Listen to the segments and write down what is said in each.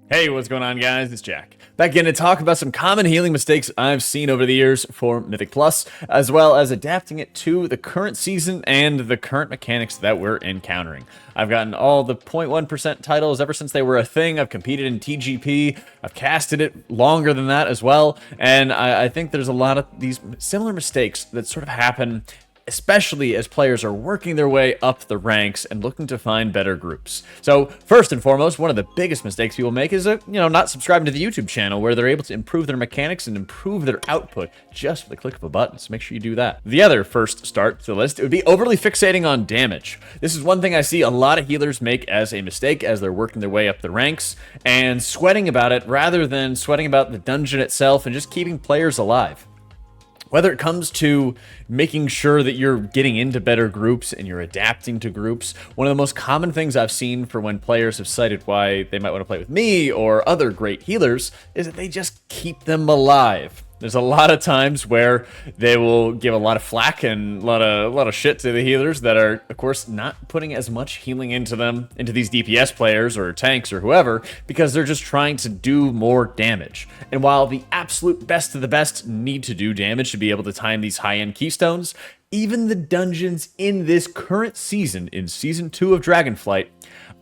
Hey, what's going on, guys? It's Jack. Back again to talk about some common healing mistakes I've seen over the years for Mythic Plus, as well as adapting it to the current season and the current mechanics that we're encountering. I've gotten all the 0.1% titles ever since they were a thing. I've competed in TGP. I've casted it longer than that as well. And I think there's a lot of these similar mistakes that sort of happen, especially as players are working their way up the ranks and looking to find better groups. So first and foremost, one of the biggest mistakes people make is not subscribing to the YouTube channel, where they're able to improve their mechanics and improve their output just with the click of a button. So make sure you do that. The other first start to the list, it would be overly fixating on damage. This is one thing I see a lot of healers make as a mistake as they're working their way up the ranks and sweating about it rather than sweating about the dungeon itself and just keeping players alive. Whether it comes to making sure that you're getting into better groups and you're adapting to groups, one of the most common things I've seen for when players have cited why they might want to play with me or other great healers is that they just keep them alive. There's a lot of times where they will give a lot of flack and a lot of shit to the healers that are, of course, not putting as much healing into them, into these DPS players or tanks or whoever, because they're just trying to do more damage. And while the absolute best of the best need to do damage to be able to time these high-end keystones, even the dungeons in this current season, in Season 2 of Dragonflight,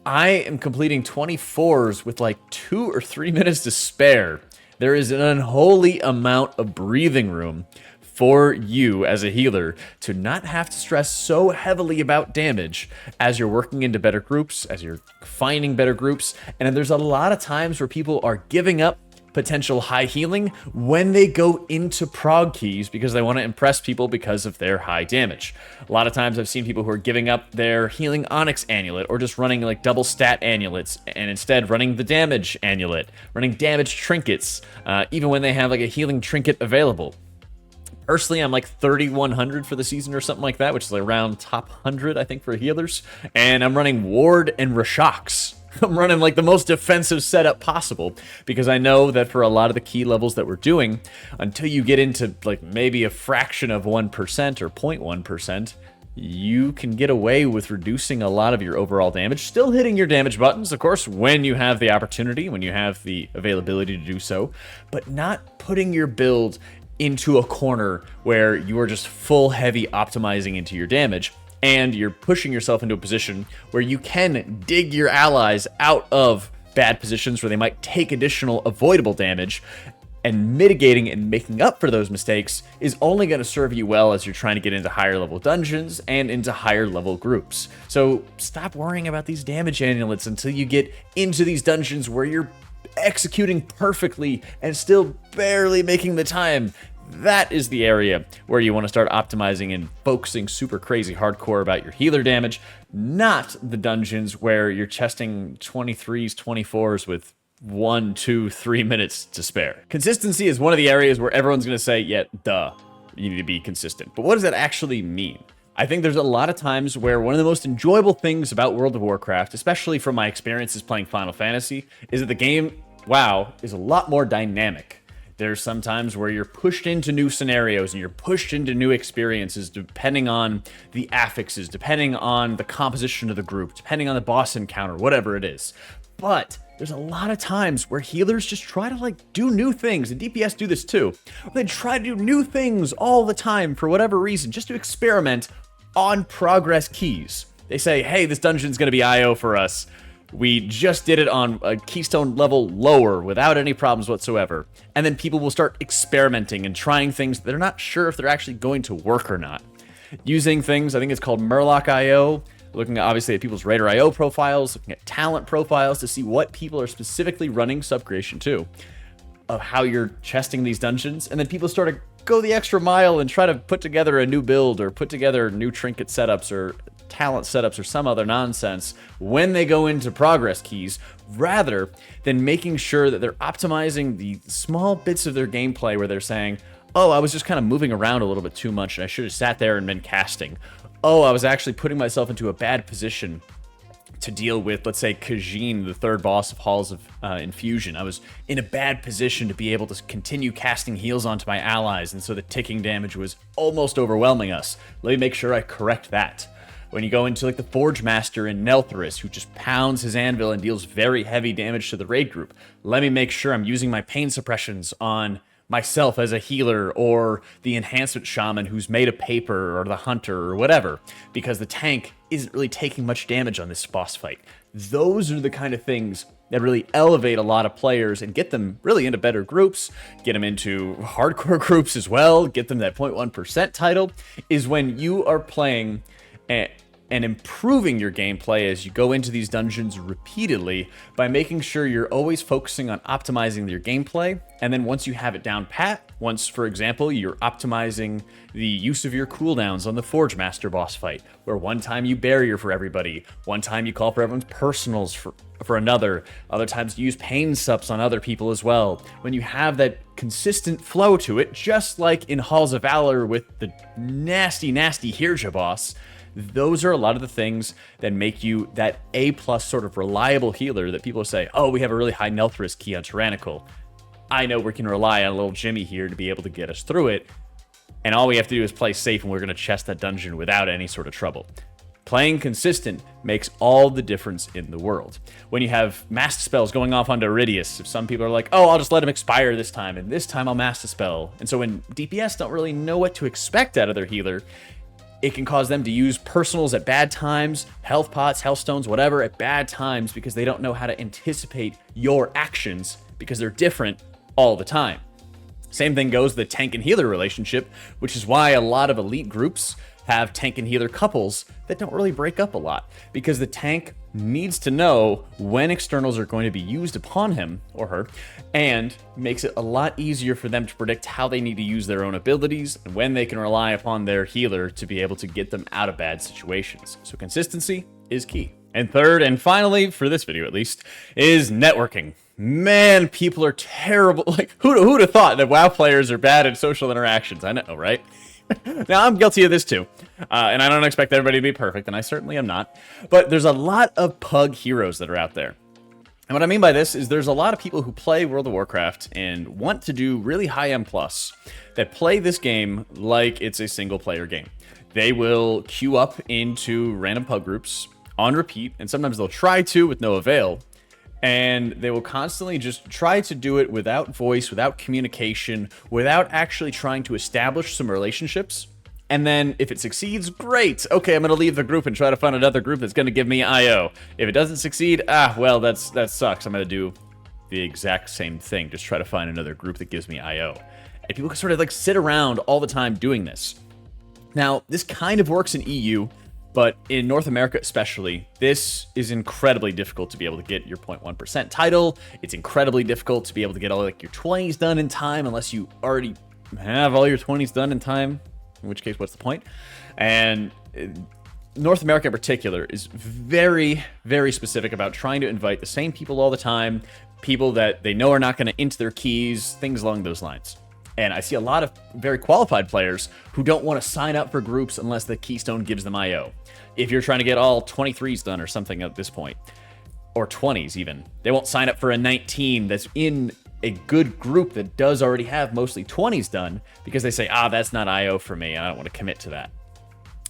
I am completing 24s with like 2 or 3 minutes to spare. There is an unholy amount of breathing room for you as a healer to not have to stress so heavily about damage as you're working into better groups, as you're finding better groups. And there's a lot of times where people are giving up potential high healing when they go into prog keys because they want to impress people because of their high damage. A lot of times I've seen people who are giving up their healing onyx amulet or just running like double stat amulets and instead running the damage amulet, running damage trinkets, even when they have like a healing trinket available. Personally, I'm like 3,100 for the season or something like that, which is like around top 100, I think, for healers. And I'm running Ward and Rashaks. I'm running like the most defensive setup possible because I know that for a lot of the key levels that we're doing, until you get into like maybe a fraction of 1% or 0.1%, you can get away with reducing a lot of your overall damage, still hitting your damage buttons, of course, when you have the opportunity, when you have the availability to do so, but not putting your build into a corner where you are just full heavy optimizing into your damage. And you're pushing yourself into a position where you can dig your allies out of bad positions where they might take additional avoidable damage, and mitigating and making up for those mistakes is only going to serve you well as you're trying to get into higher level dungeons and into higher level groups. So stop worrying about these damage amulets until you get into these dungeons where you're executing perfectly and still barely making the time. That is the area where you want to start optimizing and focusing super crazy hardcore about your healer damage, not the dungeons where you're chesting 23s, 24s with 1, 2, 3 minutes to spare. Consistency is one of the areas where everyone's going to say, yeah, duh, you need to be consistent. But what does that actually mean? I think there's a lot of times where one of the most enjoyable things about World of Warcraft, especially from my experiences playing Final Fantasy, is that the game, WoW, is a lot more dynamic. There's some times where you're pushed into new scenarios and you're pushed into new experiences depending on the affixes, depending on the composition of the group, depending on the boss encounter, whatever it is. But there's a lot of times where healers just try to like do new things, and DPS do this too. They try to do new things all the time for whatever reason, just to experiment on progress keys. They say, hey, this dungeon's going to be IO for us. We just did it on a keystone level lower without any problems whatsoever. And then people will start experimenting and trying things they're not sure if they're actually going to work or not. Using things, I think it's called Murloc IO, looking obviously at people's Raider IO profiles, looking at talent profiles to see what people are specifically running Subcreation to, of how you're chesting these dungeons. And then people start to go the extra mile and try to put together a new build or put together new trinket setups or talent setups or some other nonsense when they go into progress keys, rather than making sure that they're optimizing the small bits of their gameplay where they're saying, oh, I was just kind of moving around a little bit too much and I should have sat there and been casting. Oh, I was actually putting myself into a bad position to deal with, let's say, Khajiit, the third boss of Halls of Infusion. I was in a bad position to be able to continue casting heals onto my allies, and so the ticking damage was almost overwhelming us. Let me make sure I correct that. When you go into like the Forge Master in Nelthrus, who just pounds his anvil and deals very heavy damage to the raid group, let me make sure I'm using my pain suppressions on myself as a healer, or the enhancement shaman who's made of paper, or the hunter, or whatever, because the tank isn't really taking much damage on this boss fight. Those are the kind of things that really elevate a lot of players and get them really into better groups, get them into hardcore groups as well, get them that 0.1% title, is when you are playing and improving your gameplay as you go into these dungeons repeatedly by making sure you're always focusing on optimizing your gameplay. And then once you have it down pat, once, for example, you're optimizing the use of your cooldowns on the Forge Master boss fight, where one time you barrier for everybody, one time you call for everyone's personals for another, other times you use pain sups on other people as well. When you have that consistent flow to it, just like in Halls of Valor with the nasty Hirja boss, those are a lot of the things that make you that A+ sort of reliable healer that people say, oh, we have a really high Nelthrus key on Tyrannical. I know we can rely on a little Jimmy here to be able to get us through it, and all we have to do is play safe and we're going to chest that dungeon without any sort of trouble. Playing consistent makes all the difference in the world. When you have master spells going off onto Iridius, if some people are like, oh, I'll just let him expire this time, and this time I'll master spell. And so when DPS don't really know what to expect out of their healer, it can cause them to use personals at bad times, health pots, health stones, whatever, at bad times, because they don't know how to anticipate your actions because they're different all the time. Same thing goes the tank and healer relationship, which is why a lot of elite groups have tank and healer couples that don't really break up a lot, because the tank needs to know when externals are going to be used upon him or her, and makes it a lot easier for them to predict how they need to use their own abilities and when they can rely upon their healer to be able to get them out of bad situations. So consistency is key. And third, and finally, for this video at least, is networking. Man, people are terrible. Like, who'd have thought that WoW players are bad at social interactions? I know, right? Now, I'm guilty of this too, and I don't expect everybody to be perfect, and I certainly am not, but there's a lot of pug heroes that are out there. And what I mean by this is there's a lot of people who play World of Warcraft and want to do really high M+, that play this game like it's a single-player game. They will queue up into random pug groups on repeat, and sometimes they'll try to with no avail, and they will constantly just try to do it without voice, without communication, without actually trying to establish some relationships. And then if it succeeds, great. Okay, I'm going to leave the group and try to find another group that's going to give me IO. If it doesn't succeed, well, that sucks. I'm going to do the exact same thing. Just try to find another group that gives me IO. And people can sort of like sit around all the time doing this. Now, this kind of works in EU, but in North America especially, this is incredibly difficult to be able to get your 0.1% title. It's incredibly difficult to be able to get all like your 20s done in time unless you already have all your 20s done in time, in which case, what's the point? And North America in particular is very, very specific about trying to invite the same people all the time, people that they know are not going to int their keys, things along those lines. And I see a lot of very qualified players who don't want to sign up for groups unless the keystone gives them IO. If you're trying to get all 23s done or something at this point, or 20s even, they won't sign up for a 19 that's in a good group that does already have mostly 20s done because they say, that's not IO for me, and I don't want to commit to that.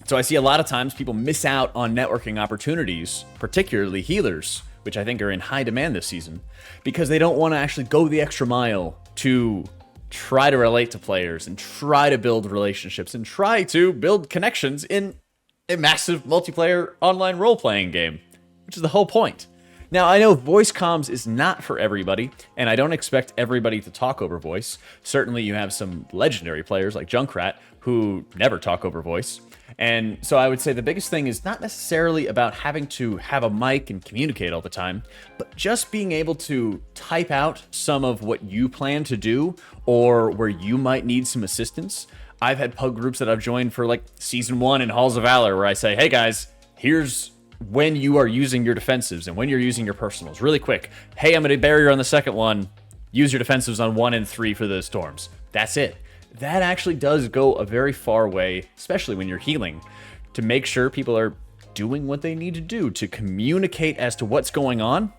So I see a lot of times people miss out on networking opportunities, particularly healers, which I think are in high demand this season, because they don't want to actually go the extra mile to try to relate to players and try to build relationships and try to build connections in a massive multiplayer online role-playing game, which is the whole point. Now, I know voice comms is not for everybody, and I don't expect everybody to talk over voice. Certainly you have some legendary players like Junkrat who never talk over voice. And so I would say the biggest thing is not necessarily about having to have a mic and communicate all the time, but just being able to type out some of what you plan to do or where you might need some assistance. I've had pug groups that I've joined for like Season 1 in Halls of Valor where I say, hey guys, here's when you are using your defensives and when you're using your personals. Really quick. Hey, I'm going to barrier on the second one. Use your defensives on 1 and 3 for the storms. That's it. That actually does go a very far way, especially when you're healing, to make sure people are doing what they need to do to communicate as to what's going on.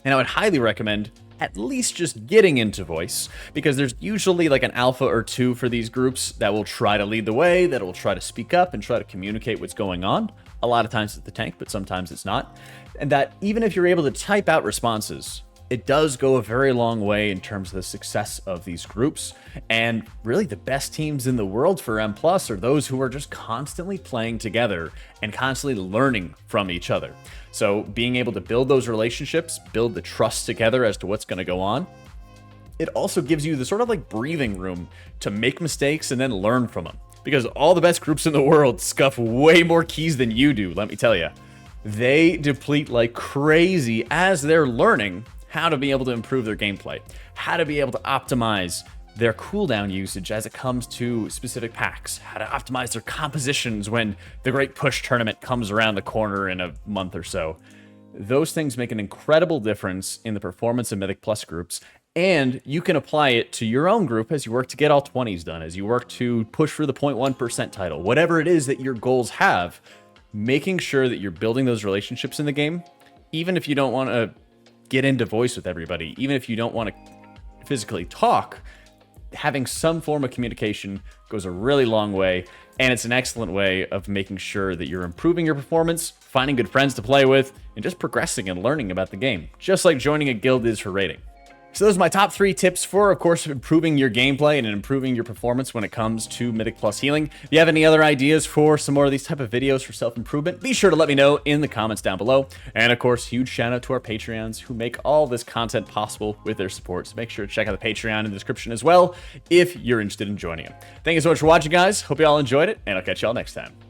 And I would highly recommend at least just getting into voice, because there's usually like an alpha or two for these groups that will try to lead the way, that will try to speak up and try to communicate what's going on. A lot of times it's the tank, but sometimes it's not. And that even if you're able to type out responses, it does go a very long way in terms of the success of these groups. And really the best teams in the world for M+ are those who are just constantly playing together and constantly learning from each other. So being able to build those relationships, build the trust together as to what's going to go on, it also gives you the sort of like breathing room to make mistakes and then learn from them. Because all the best groups in the world scuff way more keys than you do, let me tell you. They deplete like crazy as they're learning how to be able to improve their gameplay, how to be able to optimize their cooldown usage as it comes to specific packs, how to optimize their compositions when the Great Push tournament comes around the corner in a month or so. Those things make an incredible difference in the performance of Mythic Plus groups, and you can apply it to your own group as you work to get all 20s done, as you work to push for the 0.1% title, whatever it is that your goals have, making sure that you're building those relationships in the game, even if you don't want to get into voice with everybody, even if you don't want to physically talk, having some form of communication goes a really long way, and it's an excellent way of making sure that you're improving your performance, finding good friends to play with, and just progressing and learning about the game, just like joining a guild is for raiding. So those are my top 3 tips for, of course, improving your gameplay and improving your performance when it comes to Mythic Plus healing. If you have any other ideas for some more of these type of videos for self-improvement, be sure to let me know in the comments down below. And of course, huge shout out to our Patreons who make all this content possible with their support. So make sure to check out the Patreon in the description as well if you're interested in joining them. Thank you so much for watching, guys. Hope you all enjoyed it, and I'll catch you all next time.